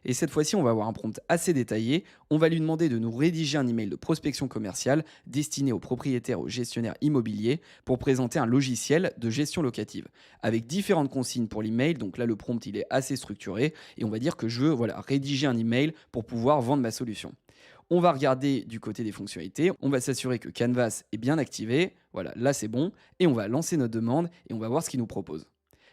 Et cette fois-ci, on va avoir un prompt assez détaillé. On va lui demander de nous rédiger un email de prospection commerciale destiné aux propriétaires, aux gestionnaires immobiliers pour présenter un logiciel de gestion locative avec différentes consignes pour l'email. Donc là, le prompt, il est assez structuré et on va dire que je veux rédiger un email pour pouvoir vendre ma solution. On va regarder du côté des fonctionnalités, on va s'assurer que Canvas est bien activé. Voilà, là c'est bon et on va lancer notre demande et on va voir ce qu'il nous propose.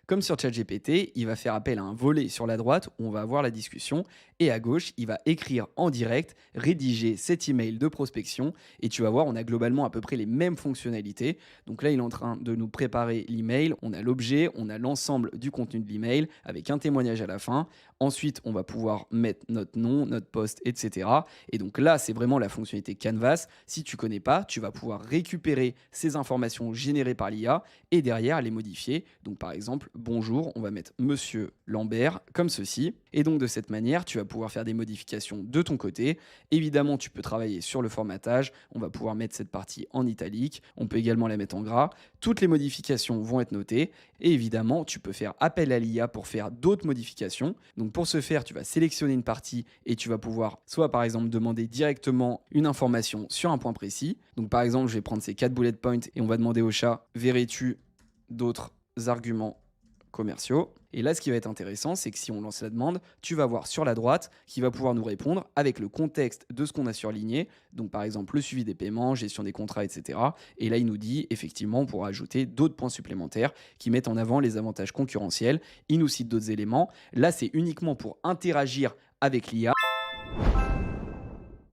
Comme sur ChatGPT, il va faire appel à un volet sur la droite où on va avoir la discussion et à gauche, il va écrire en direct, rédiger cet email de prospection et tu vas voir, on a globalement à peu près les mêmes fonctionnalités. Donc là, il est en train de nous préparer l'email, on a l'objet, on a l'ensemble du contenu de l'email avec un témoignage à la fin. Ensuite, on va pouvoir mettre notre nom, notre poste, etc. Et donc là, c'est vraiment la fonctionnalité Canvas. Si tu connais pas, tu vas pouvoir récupérer ces informations générées par l'IA et derrière les modifier. Donc par exemple, bonjour, on va mettre Monsieur Lambert comme ceci. Et donc de cette manière, tu vas pouvoir faire des modifications de ton côté. Évidemment, tu peux travailler sur le formatage. On va pouvoir mettre cette partie en italique. On peut également la mettre en gras. Toutes les modifications vont être notées. Et évidemment, tu peux faire appel à l'IA pour faire d'autres modifications. Donc pour ce faire, tu vas sélectionner une partie et tu vas pouvoir soit par exemple demander directement une information sur un point précis. Donc par exemple, je vais prendre ces 4 bullet points et on va demander au chat, verrais-tu d'autres arguments commerciaux? Et là, ce qui va être intéressant, c'est que si on lance la demande, tu vas voir sur la droite qui va pouvoir nous répondre avec le contexte de ce qu'on a surligné. Donc, par exemple, le suivi des paiements, gestion des contrats, etc. Et là, il nous dit, effectivement, on pourra ajouter d'autres points supplémentaires qui mettent en avant les avantages concurrentiels. Il nous cite d'autres éléments. Là, c'est uniquement pour interagir avec l'IA.